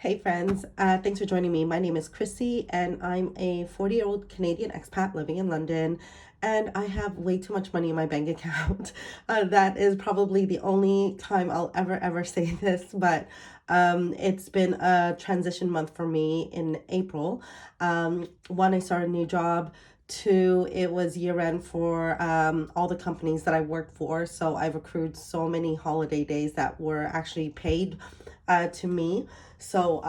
Hey friends, thanks for joining me. My name is Chrissy and I'm a 40-year-old Canadian expat living in London, and I have way too much money in my bank account. That is probably the only time I'll ever say this, but it's been a transition month for me in April. One, I started a new job. Two, it was year end for all the companies that I work for. So I've accrued so many holiday days that were actually paid to me. So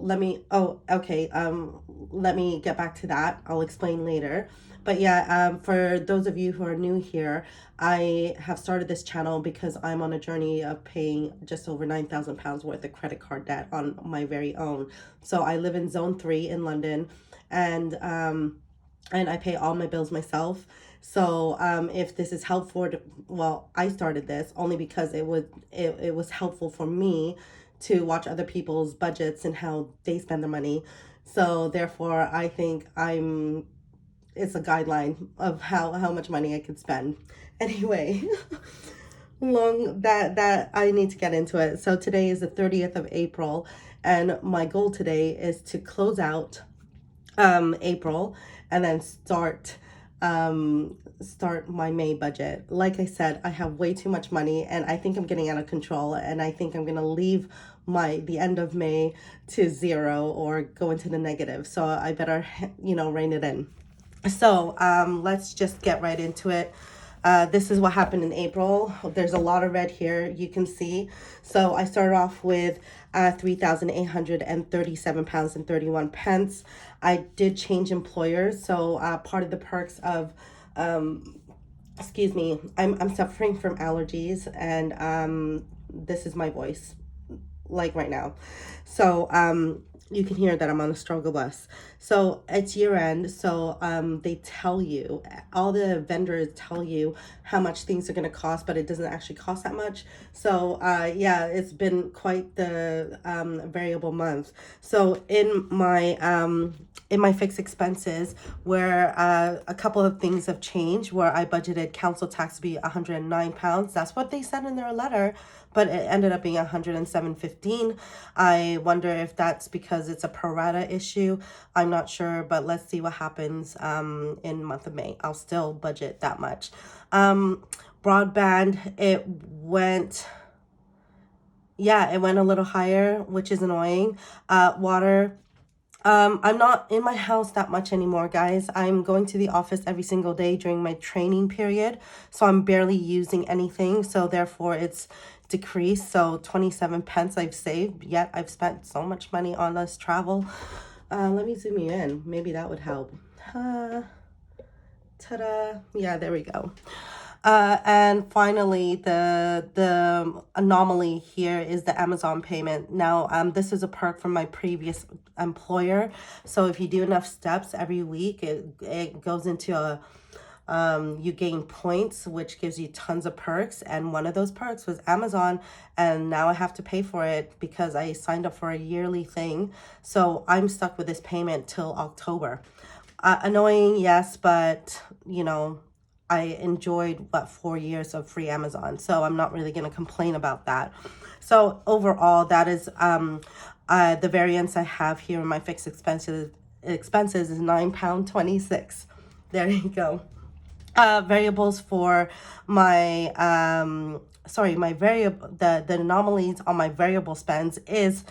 let me, let me get back to that. I'll explain later. But yeah, for those of you who are new here, I have started this channel because I'm on a journey of paying just over £9,000 worth of credit card debt on my very own. So I live in Zone 3 in London, and I pay all my bills myself. So if this is helpful, well, I started this only because it was helpful for me to watch other people's budgets and how they spend their money. So therefore, I think it's a guideline of how much money I could spend. Anyway, long that I need to get into it. So today is the 30th of April, and my goal today is to close out April and then start my May budget. Like I said, I have way too much money and I think I'm getting out of control, and I think I'm gonna leave the end of May to zero or go into the negative. So I better, rein it in. So let's just get right into it. This is what happened in April. There's a lot of red here, you can see. So I started off with £3,837.31. I did change employers. So part of the perks of, excuse me, I'm suffering from allergies, and this is my voice, like right now. So you can hear that I'm on a struggle bus. So it's year end. So they tell you, all the vendors tell you how much things are going to cost, but it doesn't actually cost that much. So yeah, it's been quite the variable month. So in my fixed expenses, where a couple of things have changed, where I budgeted council tax to be £109. That's what they said in their letter, but it ended up being $107.15. I wonder if that's because it's a pro rata issue. I'm not sure, but let's see what happens in month of May. I'll still budget that much. Broadband, it went a little higher, which is annoying. Water, I'm not in my house that much anymore, guys. I'm going to the office every single day during my training period, so I'm barely using anything. So therefore, it's decreased. So 27 pence I've saved, yet I've spent so much money on this travel. Let me zoom you in. Maybe that would help. Ta-da. Yeah, there we go. And finally, the anomaly here is the Amazon payment. Now, this is a perk from my previous employer. So if you do enough steps every week, it goes into a you gain points, which gives you tons of perks. And one of those perks was Amazon. And now I have to pay for it because I signed up for a yearly thing. So I'm stuck with this payment till October. Annoying, yes, but I enjoyed 4 years of free Amazon, so I'm not really going to complain about that. So overall, that is the variance I have here in my fixed expenses is £9.26. There you go. Variables for my my variable, the anomalies on my variable spends is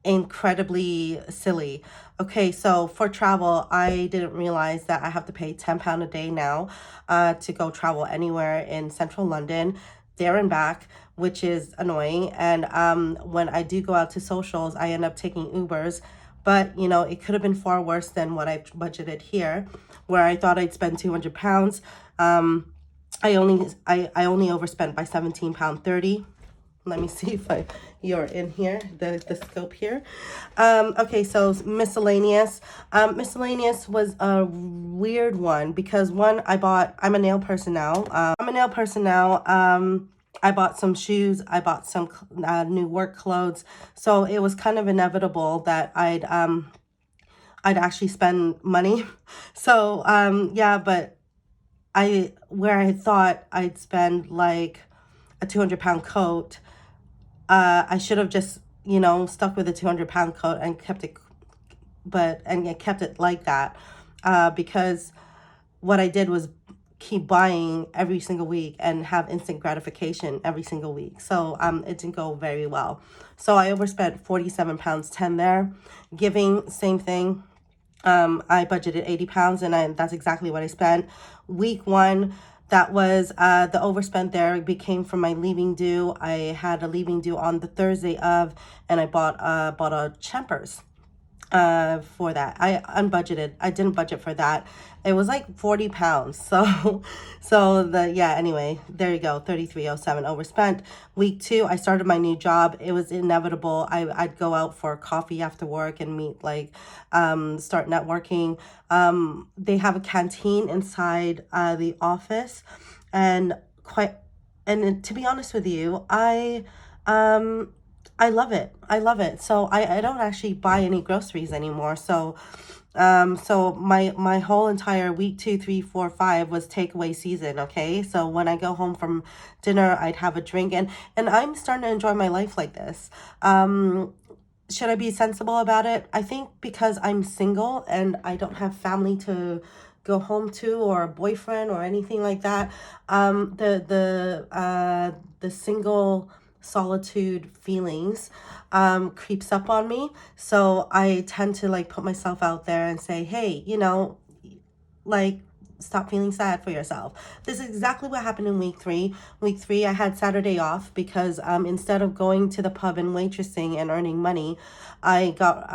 incredibly silly. Okay, so for travel, I didn't realize that I have to pay £10 a day now to go travel anywhere in central London, there and back, which is annoying. And when I do go out to socials, I end up taking Ubers. But, it could have been far worse than what I budgeted here, where I thought I'd spend £200. I only overspent by £17.30. Let me see if you're in here, the scope here. Okay, so miscellaneous. Miscellaneous was a weird one because I'm a nail person now. I bought some shoes. I bought some new work clothes. So it was kind of inevitable that I'd actually spend money. So but where I thought I'd spend like a £200 coat, I should have just, stuck with a 200-pound coat and kept it, and I kept it like that, because what I did was keep buying every single week and have instant gratification every single week. So it didn't go very well. So I overspent 47 pounds 10 there. Giving, same thing. I budgeted 80 pounds and that's exactly what I spent. Week 1, that was the overspent there became from my leaving due. I had a leaving due on the Thursday of, and I bought a Champers for that. I unbudgeted. I didn't budget for that. It was like 40 pounds. Anyway, there you go. 3307 overspent. Week 2, I started my new job. It was inevitable. I'd go out for coffee after work and meet, start networking. They have a canteen inside the office, and to be honest with you, I love it. I love it. So I don't actually buy any groceries anymore. So my whole entire week 2, 3, 4, 5 was takeaway season. Okay. So when I go home from dinner, I'd have a drink, and I'm starting to enjoy my life like this. Should I be sensible about it? I think because I'm single and I don't have family to go home to, or a boyfriend or anything like that, the single solitude feelings creeps up on me. So I tend to put myself out there and say, hey, stop feeling sad for yourself. This is exactly what happened in week 3. Week 3, I had Saturday off because instead of going to the pub and waitressing and earning money, I got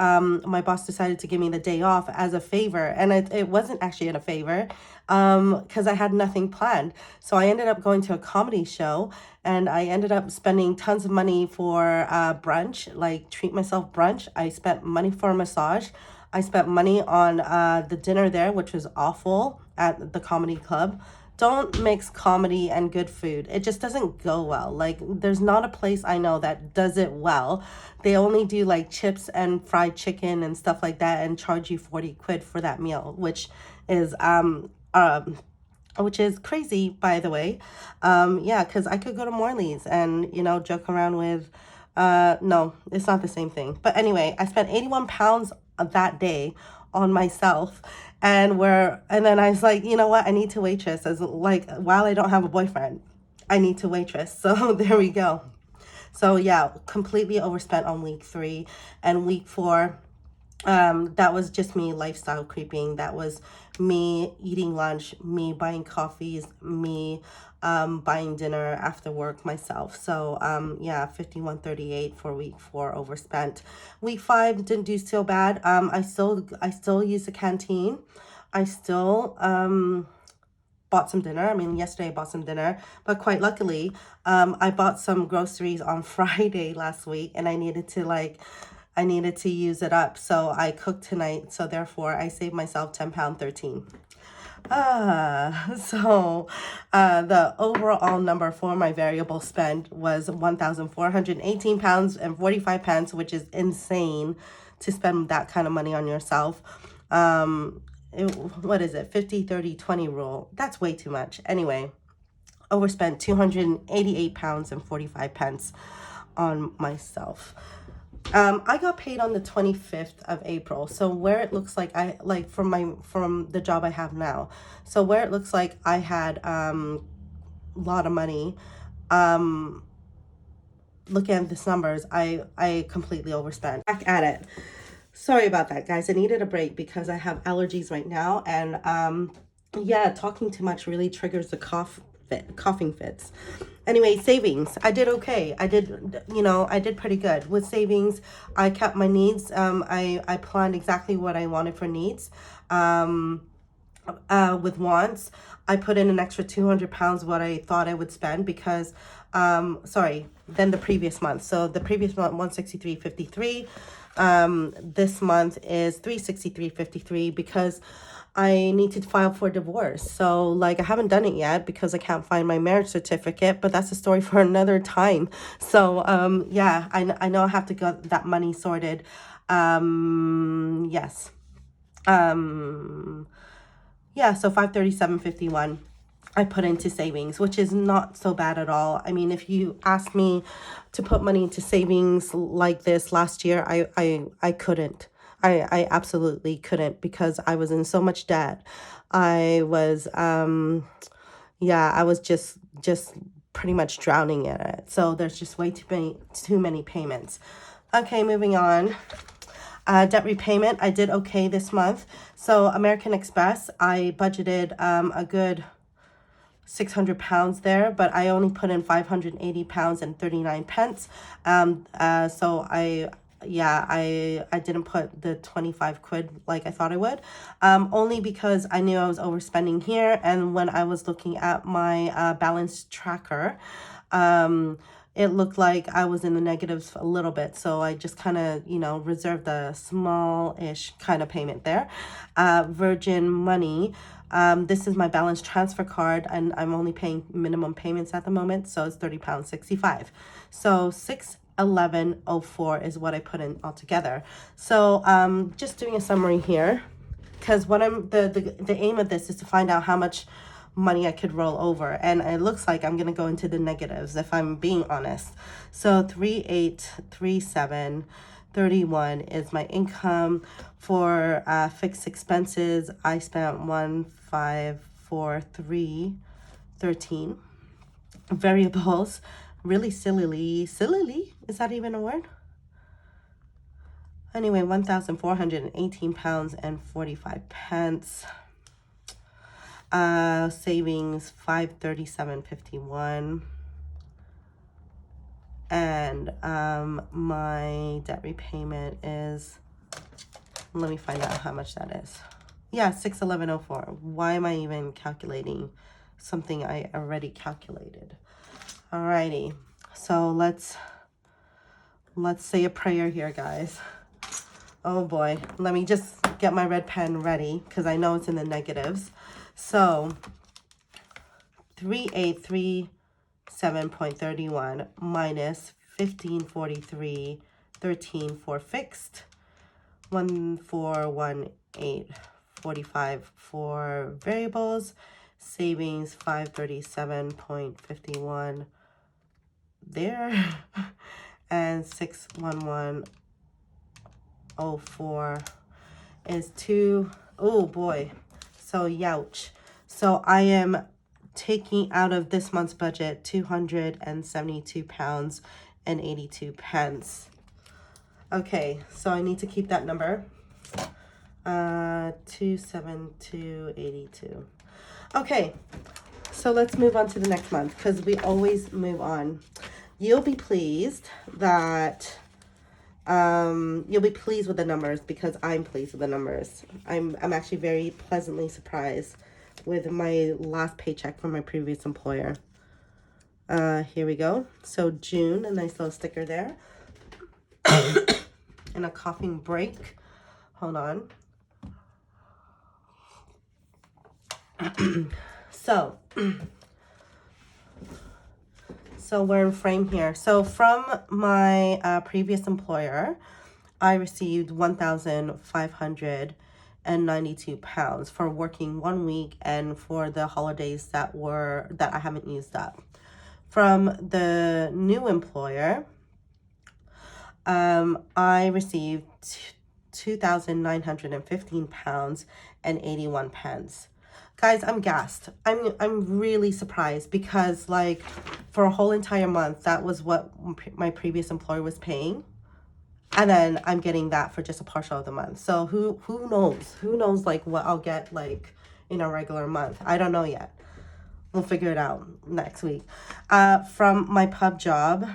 my boss decided to give me the day off as a favor, and it wasn't actually a favor because I had nothing planned. So I ended up going to a comedy show, and I ended up spending tons of money for brunch, treat myself brunch. I spent money for a massage. I spent money on the dinner there, which was awful, at the comedy club. Don't mix comedy and good food. It just doesn't go well. There's not a place I know that does it well. They only do chips and fried chicken and stuff like that and charge you 40 quid for that meal, which is crazy, by the way. Because I could go to Morley's and, joke around with, no, it's not the same thing. But anyway, I spent 81 pounds that day on myself, and then I was like, you know what, I need to waitress, as while I don't have a boyfriend, I need to waitress. So there we go. So yeah, completely overspent on week 3. And week 4, that was just me lifestyle creeping. That was me eating lunch, me buying coffees, me buying dinner after work myself. So 51.38 for week 4 overspent. Week 5 didn't do so bad. I still use the canteen. I still bought some dinner. I mean, yesterday I bought some dinner, but quite luckily, I bought some groceries on Friday last week, and I needed to use it up. So I cooked tonight. So therefore I saved myself £10.13. The overall number for my variable spend was £1,418.45, which is insane to spend that kind of money on yourself. What is it? 50, 30, 20 rule. That's way too much. Anyway, overspent £288.45 on myself. I got paid on the 25th of April. So where it looks like from the job I have now. So where it looks like I had a lot of money, looking at these numbers, I completely overspent. Back at it. Sorry about that, guys. I needed a break because I have allergies right now, and talking too much really triggers the coughing fits. Anyway, savings. I did okay. I did pretty good with savings. I kept my needs. I planned exactly what I wanted for needs. With wants, I put in an extra 200 pounds what I thought I would spend because, than the previous month. So the previous month, 163.53. This month is 363.53 because I need to file for divorce. So I haven't done it yet because I can't find my marriage certificate, but that's a story for another time. So I know I have to get that money sorted. Yes. So 537.51. I put into savings, which is not so bad at all. I mean, if you asked me to put money into savings like this last year, I couldn't. I absolutely couldn't because I was in so much debt. I was yeah, I was just pretty much drowning in it. So there's just way too many payments. Okay, moving on. Debt repayment, I did okay this month. So American Express, I budgeted a good £600 there, but I only put in £580 and 39 pence. So I didn't put the 25 quid like I thought I would, only because I knew I was overspending here. And when I was looking at my balance tracker, it looked like I was in the negatives a little bit. So I just kind of, reserved a small-ish kind of payment there. Virgin Money, this is my balance transfer card, and I'm only paying minimum payments at the moment. So it's £30.65. So 611.04 is what I put in altogether. So just doing a summary here, because what the aim of this is to find out how much money I could roll over, and it looks like I'm gonna go into the negatives if I'm being honest. So 3837.31 is my income. For fixed expenses, I spent 1543.13. Variables, really sillily, is that even a word? Anyway, £1,418 and 45 pence. Savings 537.51, and my debt repayment is, let me find out how much that is. Yeah, 611.04. Why am I even calculating something I already calculated? Alrighty, so let's say a prayer here, guys. Oh boy, let me just get my red pen ready because I know it's in the negatives. So 3837.31 minus 1543.13 for fixed, 1418.45 for variables, savings 537.51 there, and 611.04 is oh boy. So youch. So I am taking out of this month's budget £272 and 82 pence. Okay, so I need to keep that number. 272.82. Okay, so let's move on to the next month because we always move on. You'll be pleased that you'll be pleased with the numbers because I'm pleased with the numbers. I'm actually very pleasantly surprised with my last paycheck from my previous employer. Here we go. So June, a nice little sticker there. And a coughing break. Hold on. So we're in frame here. So from my previous employer, I received £1,592 for working 1 week and for the holidays that I haven't used up. From the new employer, I received £2,915 and 81 pence. Guys, I'm gassed. I'm really surprised because like for a whole entire month, that was what my previous employer was paying. And then I'm getting that for just a partial of the month. So who knows? Who knows like what I'll get like in a regular month? I don't know yet. We'll figure it out next week. From my pub job,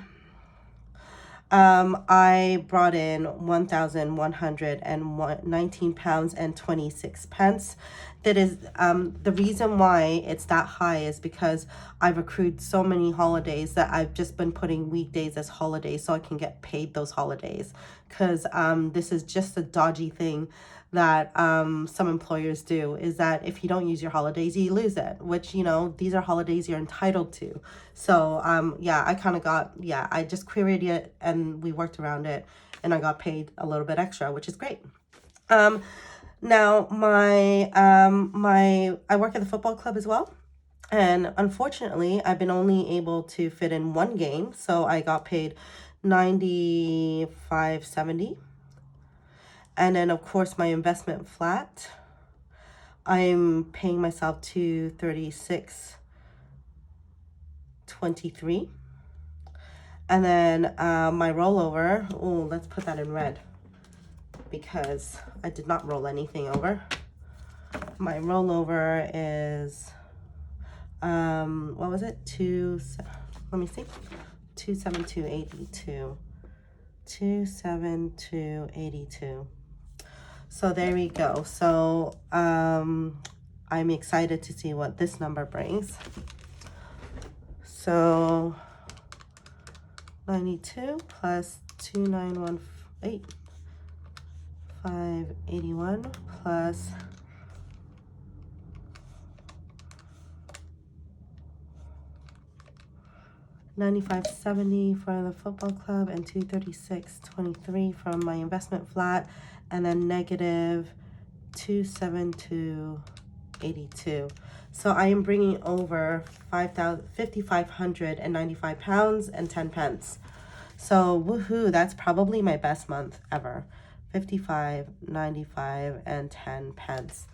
I brought in £1,119 and 26 pence. That is, the reason why it's that high is because I've accrued so many holidays that I've just been putting weekdays as holidays so I can get paid those holidays. Because this is just a dodgy thing that some employers do, is that if you don't use your holidays, you lose it, which, these are holidays you're entitled to. So I just queried it and we worked around it and I got paid a little bit extra, which is great. Now I work at the football club as well. And unfortunately, I've been only able to fit in one game, so I got paid 95.70. And then of course my investment flat, I'm paying myself to 36.23. And then my rollover, oh, let's put that in red because I did not roll anything over. My rollover is what was it? Let me see. 272.82. 272.82. So there we go. So I'm excited to see what this number brings. So 92 plus 2918, 581 plus 95.70 for the football club and 236.23 from my investment flat, and then negative 272.82. So I am bringing over 5,595 pounds and 10 pence. So woohoo, that's probably my best month ever. 55.95 and 10 pence.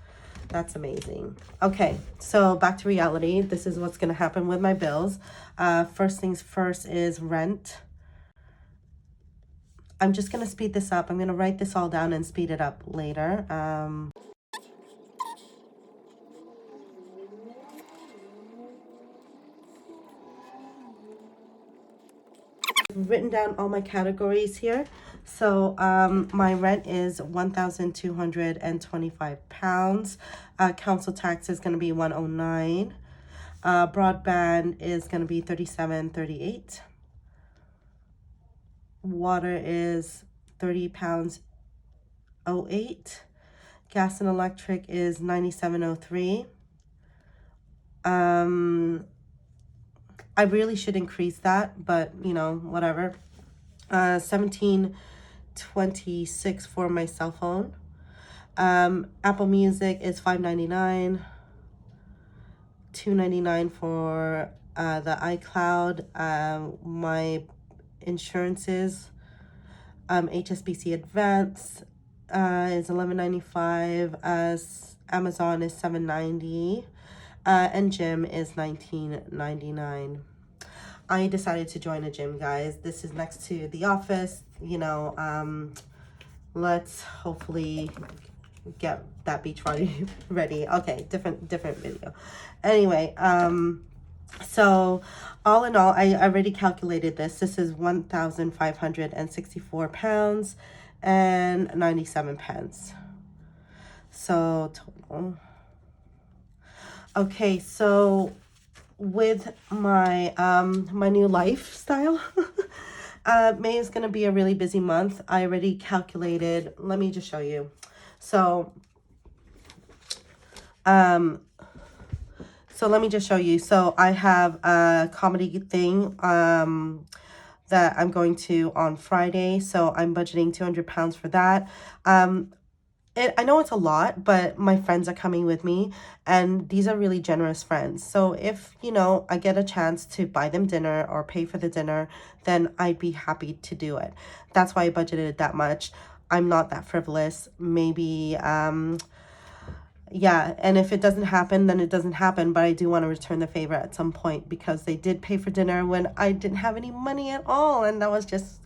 That's amazing. Okay, so back to reality. This is what's going to happen with my bills. First things first is rent. I'm just going to speed this up. I'm going to write this all down and speed it up later. Written down all my categories here. So my rent is 1,225 pounds. Council tax is going to be 109. Broadband is going to be 37.38. Water is 30 pounds 08. Gas and electric is 97.03. I really should increase that, but you know, whatever. 17.26 for my cell phone. Apple Music is $5.99. $2.99 for the iCloud. My insurances, HSBC Advance is $11.95. Amazon is $7.90. And gym is $19.99. I decided to join a gym, guys. This is next to the office. You know, let's hopefully get that beach party ready. Okay, different video. Anyway, so all in all, I already calculated this. This is 1,564 pounds and 97 pence. So total. Okay, so with my my new lifestyle, May is gonna be a really busy month. I already calculated. Let me just show you. So let me just show you. So I have a comedy thing that I'm going to on Friday. So I'm budgeting 200 pounds for that. I know it's a lot, but my friends are coming with me, and these are really generous friends. So if, you know, I get a chance to buy them dinner or pay for the dinner, then I'd be happy to do it. That's why I budgeted it that much. I'm not that frivolous. Maybe, yeah, and if it doesn't happen, then it doesn't happen, but I do want to return the favor at some point because they did pay for dinner when I didn't have any money at all, and that was just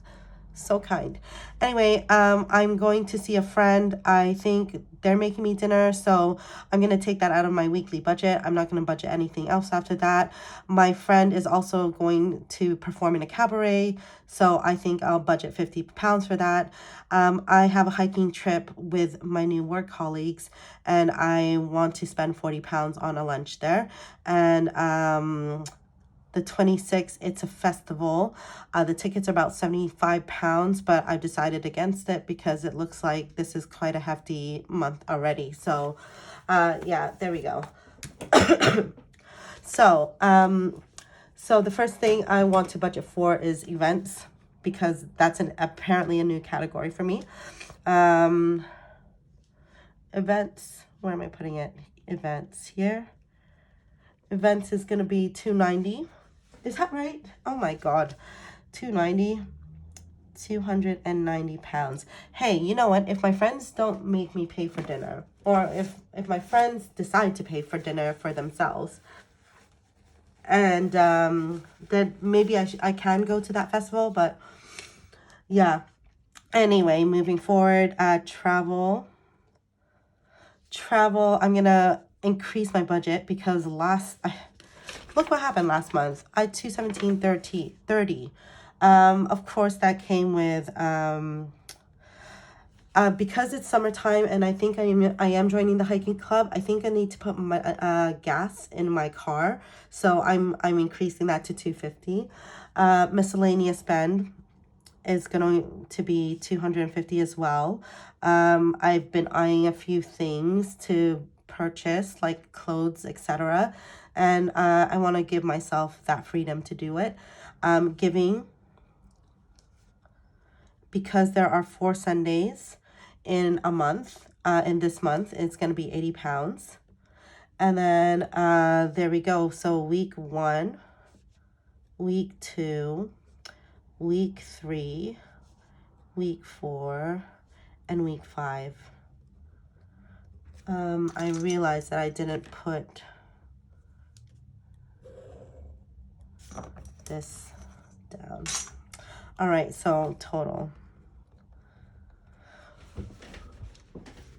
so kind. Anyway, I'm going to see a friend. I think they're making me dinner, so I'm going to take that out of my weekly budget. I'm not going to budget anything else after that. My friend is also going to perform in a cabaret, so I think I'll budget 50 pounds for that. I have a hiking trip with my new work colleagues, and I want to spend 40 pounds on a lunch there. And the 26th, it's a festival. The tickets are about 75 pounds, but I've decided against it because it looks like this is quite a hefty month already. So, yeah, there we go. So, so the first thing I want to budget for is events because that's apparently a new category for me. Events, where am I putting it? Events here. Events is gonna be $290. Is that right? Oh my God, $290. 290 pounds. Hey, you know what? If my friends don't make me pay for dinner, or if my friends decide to pay for dinner for themselves, and then maybe I can go to that festival. But yeah. Anyway, moving forward, travel. I'm gonna increase my budget because look what happened last month. I had 217.30. Of course that came with because it's summertime and I think I am joining the hiking club. I think I need to put my gas in my car, so I'm increasing that to 250. Miscellaneous spend is going to be 250 as well. I've been eyeing a few things to purchase, like clothes, etc. And I want to give myself that freedom to do it. Giving, because there are 4 Sundays in a month, in this month, it's going to be 80 pounds. And then there we go. So week 1, week 2, week 3, week 4, and week 5. I realized that I didn't put this down. All right, so total.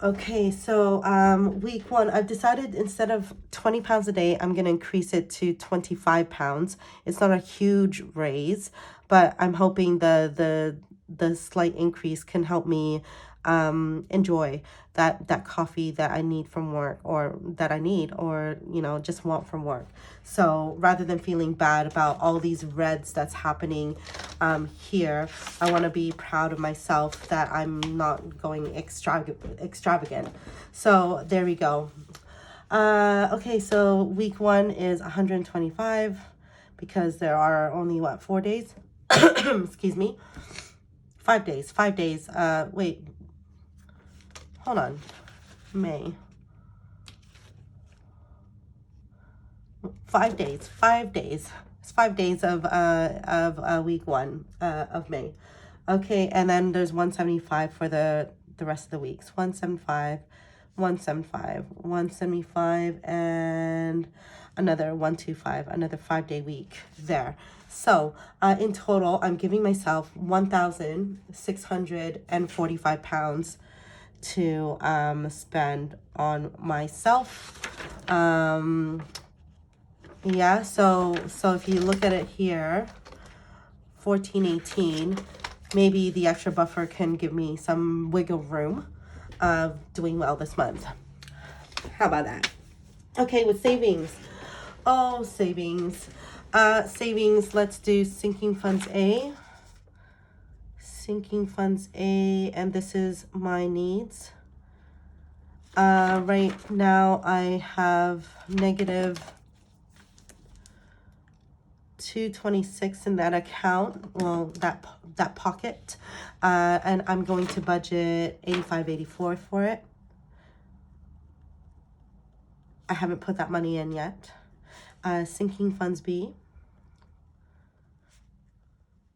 Okay, so week 1, I've decided instead of 20 pounds a day, I'm going to increase it to 25 pounds. It's not a huge raise, but I'm hoping the slight increase can help me enjoy that coffee that I need from work, or that I need, or just want from work. So rather than feeling bad about all these reds that's happening here, I want to be proud of myself that I'm not going extravagant. So there we go. Okay, so week 1 is 125 because there are only 4 days. Excuse me. 5 days. Wait, hold on. May. 5 days. 5 days. It's 5 days of week 1 of May. Okay, and then there's 175 for the rest of the weeks. 175, 175, 175, and another 125, another 5-day week there. So in total, I'm giving myself 1,645 pounds to spend on myself. Yeah, so if you look at it here, 1418, maybe the extra buffer can give me some wiggle room of doing well this month. How about that? Okay, with savings. Oh, savings. Savings, let's do sinking funds A. Sinking funds A, and this is my needs. Right now I have negative 226 in that account, well, that pocket, and I'm going to budget 85.84 for it. I haven't put that money in yet. Sinking funds B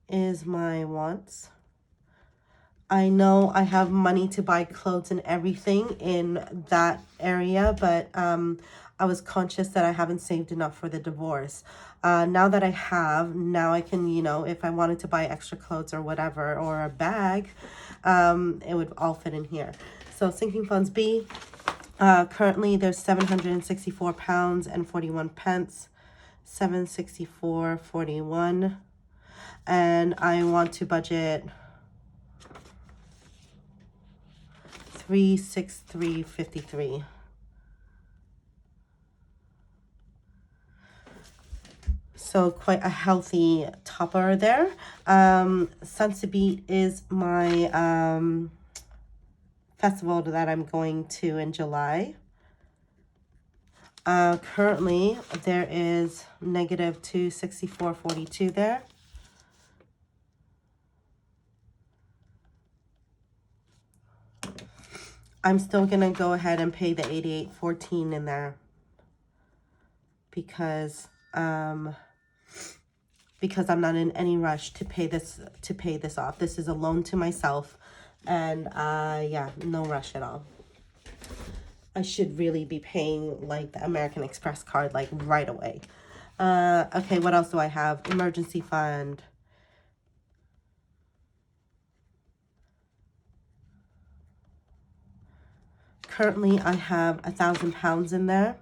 is my wants. I know I have money to buy clothes and everything in that area, but I was conscious that I haven't saved enough for the divorce. Now that I have, now I can, if I wanted to buy extra clothes or whatever, or a bag, it would all fit in here. So sinking funds B, currently there's 764 pounds and 41 pence, 764.41, and I want to budget 363.53. So quite a healthy topper there. Sensibly is my festival that I'm going to in July. Currently there is negative 264.42 there. I'm still gonna go ahead and pay the 88.14 in there, because I'm not in any rush to pay this off. This is a loan to myself, and yeah, no rush at all. I should really be paying like the American Express card like right away. Okay, what else do I have? Emergency fund. Currently, I have £1,000 in there.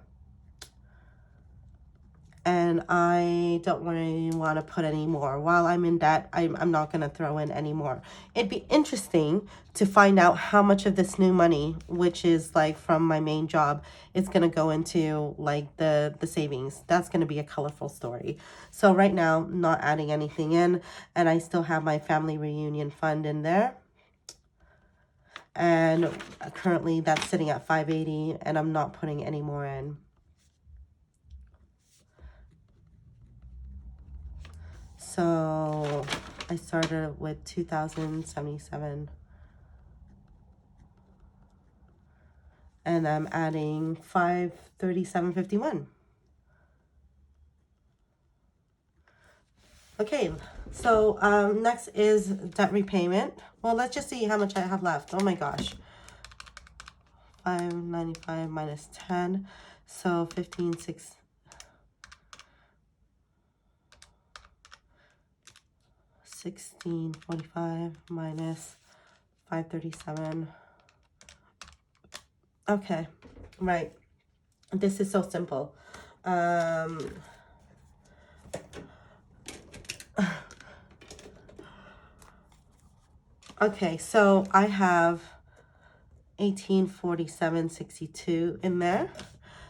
And I don't really want to put any more. While I'm in debt, I'm not going to throw in any more. It'd be interesting to find out how much of this new money, which is like from my main job, is going to go into like the savings. That's going to be a colorful story. So right now, not adding anything in, and I still have my family reunion fund in there. And currently that's sitting at $580, and I'm not putting any more in. So I started with 2,077, and I'm adding 537.51. Okay, so next is debt repayment. Well, let's just see how much I have left. Oh my gosh. 595 minus 10, so 15.6. 1645 minus 537. Okay, right. This is so simple. Okay, so I have 1847.62 in there.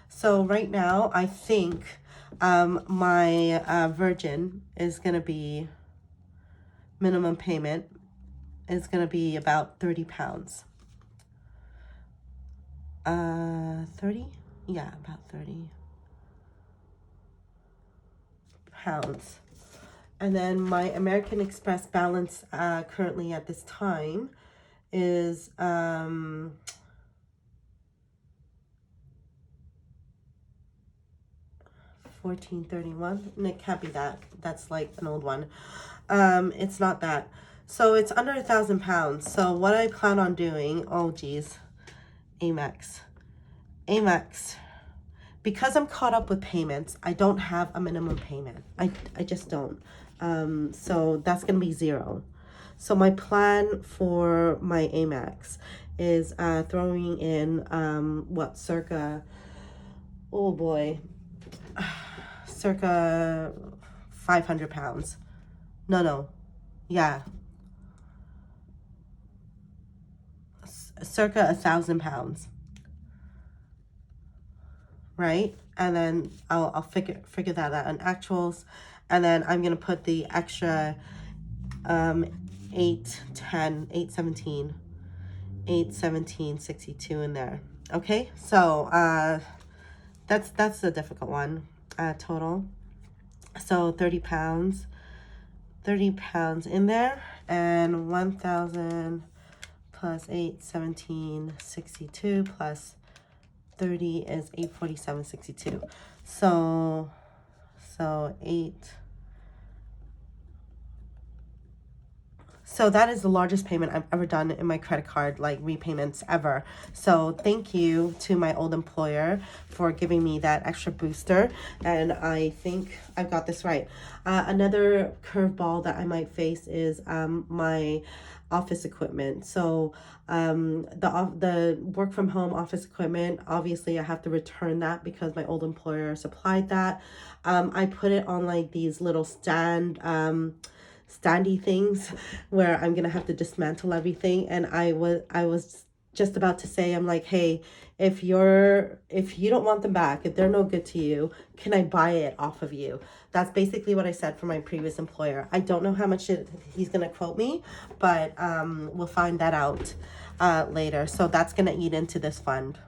So right now, I think my virgin is going to be, minimum payment is going to be about £30. 30? Yeah, about 30 pounds. And then my American Express balance currently at this time is 1431. And it can't be that. That's like an old one. It's not that. So it's under £1,000. So what I plan on doing, oh geez, Amex. Because I'm caught up with payments, I don't have a minimum payment. I just don't. So that's going to be 0. So my plan for my Amex is throwing in, circa, oh boy, circa £500. No, yeah. Circa £1,000. Right? And then I'll figure that out on actuals. And then I'm gonna put the extra 817.62 in there. Okay, so that's the difficult one. Total. So £30 in there, and 1,000 plus 817.62 plus 30 is 847.62. So 8. So that is the largest payment I've ever done in my credit card, like repayments ever. So thank you to my old employer for giving me that extra booster. And I think I've got this right. Another curveball that I might face is my office equipment. So the work from home office equipment, obviously I have to return that because my old employer supplied that. I put it on like these little standy things where I'm gonna have to dismantle everything. And I was just about to say, I'm like, hey, if you don't want them back, if they're no good to you, can I buy it off of you? That's basically what I said for my previous employer. I don't know how much he's gonna quote me, but we'll find that out later. So that's gonna eat into this fund,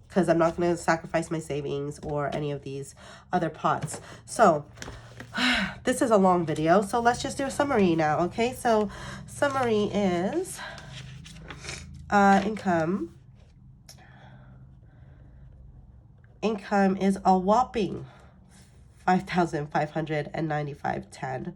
because I'm not gonna sacrifice my savings or any of these other pots. So this is a long video, so let's just do a summary now. Okay, so summary is income is a whopping $5,595.10.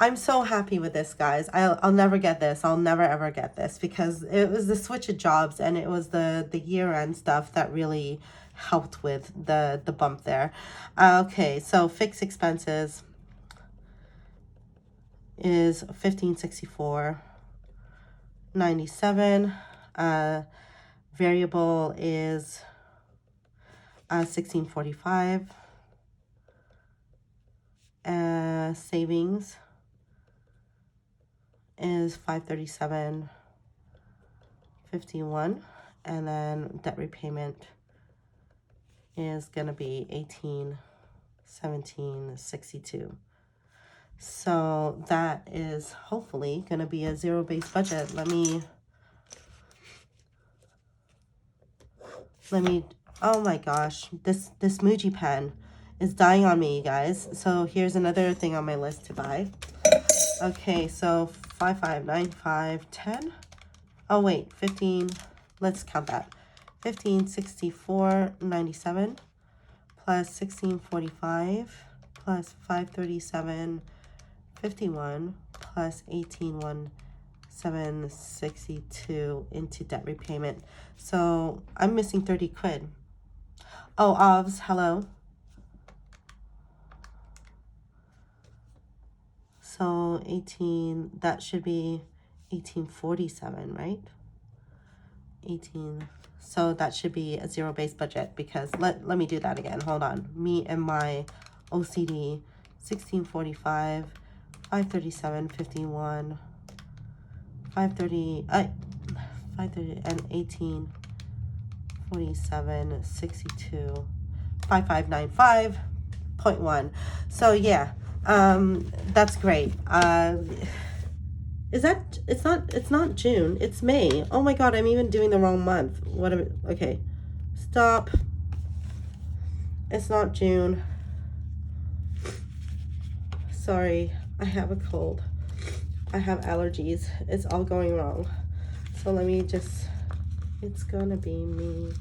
I'm so happy with this, guys. I'll never get this. I'll never ever get this because it was the switch of jobs and it was the year-end stuff that really helped with the bump there. Okay, so fixed expenses is $1,564.97. Variable is $1,645. Savings is $537.51, and then debt repayment is gonna be $1817.62. So that is hopefully gonna be a zero-based budget. Let me, oh my gosh, this Muji pen is dying on me, you guys. So here's another thing on my list to buy. Okay, so 5595.10. Oh wait, 15. Let's count that. 1564.97 plus 1645 plus 537.51 plus 1817.62 into debt repayment. So I'm missing 30 quid. Oh, OVS, hello. So 18, that should be 1847, right? 18. So that should be a zero-based budget because let me do that again. Hold on. Me and my OCD. 1645, 537.51, 530, and 1847.62, 5595.1. So yeah, that's great. Is that, it's not June, it's May. Oh my God, I'm even doing the wrong month. Okay, stop. It's not June. Sorry, I have a cold. I have allergies. It's all going wrong. So let me just, it's gonna be me.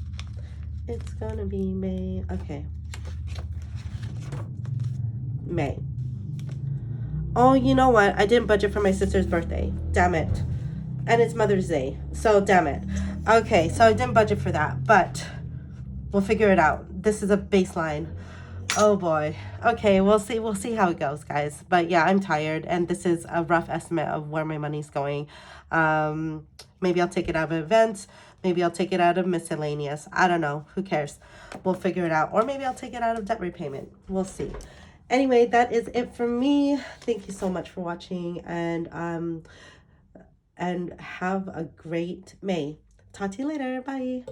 It's gonna be May. Okay. May. Oh, you know what? I didn't budget for my sister's birthday. Damn it. And it's Mother's Day. So damn it. Okay, so I didn't budget for that, but we'll figure it out. This is a baseline. Oh boy. Okay, we'll see how it goes, guys. But yeah, I'm tired and this is a rough estimate of where my money's going. Maybe I'll take it out of events. Maybe I'll take it out of miscellaneous. I don't know. Who cares? We'll figure it out. Or maybe I'll take it out of debt repayment. We'll see. Anyway, that is it for me. Thank you so much for watching and have a great May. Talk to you later. Bye.